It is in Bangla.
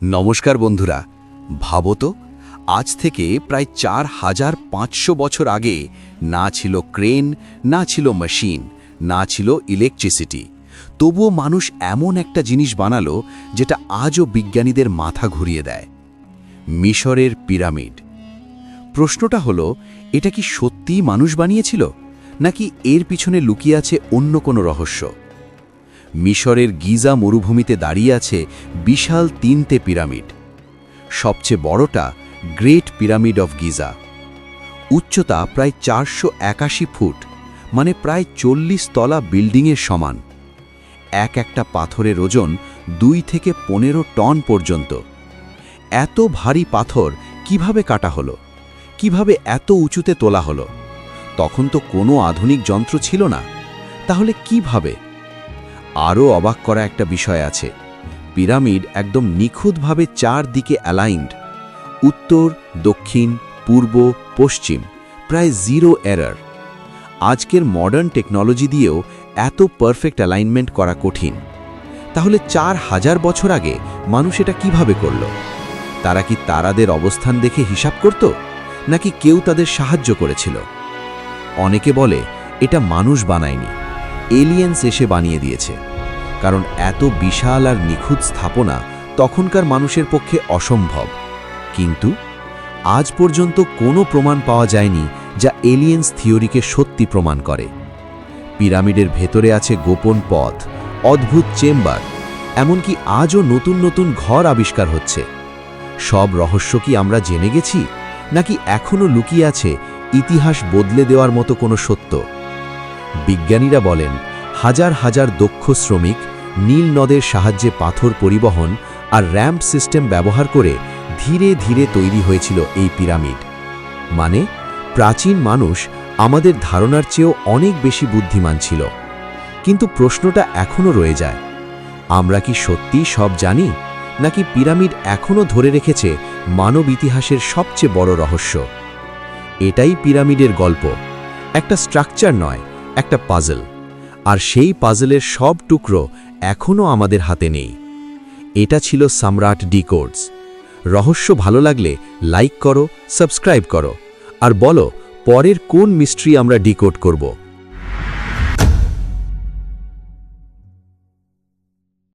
নমস্কার বন্ধুরা, ভাবো তো আজ থেকে প্রায় 4500 বছর আগে না ছিল ক্রেন, না ছিল মেশিন, না ছিল ইলেকট্রিসিটি। তবুও মানুষ এমন একটা জিনিস বানালো যেটা আজও বিজ্ঞানীদের মাথা ঘুরিয়ে দেয়। মিশরের পিরামিড। প্রশ্নটা হলো, এটা কি সত্যিই মানুষ বানিয়েছিল, নাকি এর পিছনে লুকিয়ে আছে অন্য কোনো রহস্য? মিশরের গিজা মরুভূমিতে দাঁড়িয়ে আছে বিশাল 3টে পিরামিড। সবচেয়ে বড়টা গ্রেট পিরামিড অফ গিজা। উচ্চতা প্রায় 481 ফুট, মানে প্রায় 40 তলা বিল্ডিংয়ের সমান। একটা পাথরের ওজন 2 থেকে 15 টন পর্যন্ত। এত ভারী পাথর কিভাবে কাটা হলো, কিভাবে এত উঁচুতে তোলা হলো? তখন তো কোনো আধুনিক যন্ত্র ছিল না, তাহলে কিভাবে? আরও অবাক করা একটা বিষয় আছে। পিরামিড একদম নিখুঁতভাবে 4 দিকে অ্যালাইন্ড। উত্তর, দক্ষিণ, পূর্ব, পশ্চিম, প্রায় জিরো এরর। আজকের মডার্ন টেকনোলজি দিয়েও এত পারফেক্ট অ্যালাইনমেন্ট করা কঠিন। তাহলে 4000 বছর আগে মানুষ এটা কিভাবে করল? তারা কি তারাদের অবস্থান দেখে হিসাব করত, নাকি কেউ তাদের সাহায্য করেছিল? অনেকে বলে এটা মানুষ বানায়নি, এলিয়েন্স এসে বানিয়ে দিয়েছে, কারণ এত বিশাল আর নিখুঁত স্থাপনা তখনকার মানুষের পক্ষে অসম্ভব। কিন্তু আজ পর্যন্ত কোনো প্রমাণ পাওয়া যায়নি যা এলিয়েন্স থিওরিকে সত্যি প্রমাণ করে। পিরামিডের ভেতরে আছে গোপন পথ, অদ্ভুত চেম্বার, এমনকি আজও নতুন নতুন ঘর আবিষ্কার হচ্ছে। সব রহস্য কি আমরা জেনে গেছি, নাকি এখনও লুকিয়ে আছে ইতিহাস বদলে দেওয়ার মতো কোনো সত্য? বিজ্ঞানীরা বলেন, হাজার হাজার দক্ষ শ্রমিক নীল নদের সাহায্যে পাথর পরিবহন আর র্যাম্প সিস্টেম ব্যবহার করে ধীরে ধীরে তৈরি হয়েছিল এই পিরামিড। মানে, প্রাচীন মানুষ আমাদের ধারণার চেয়েও অনেক বেশি বুদ্ধিমান ছিল। কিন্তু প্রশ্নটা এখনও রয়ে যায়, আমরা কি সত্যিই সব জানি, নাকি পিরামিড এখনও ধরে রেখেছে মানব ইতিহাসের সবচেয়ে বড় রহস্য? এটাই পিরামিডের গল্প, একটা স্ট্রাকচার নয়, একটা পাজল। আর সেই পাজলের সব টুকরো এখনও আমাদের হাতে নেই। এটা ছিল সম্রাট ডিকোডস। রহস্য ভালো লাগলে লাইক করো, সাবস্ক্রাইব করো, আর বলো পরের কোন মিস্ট্রি আমরা ডিকোড করব।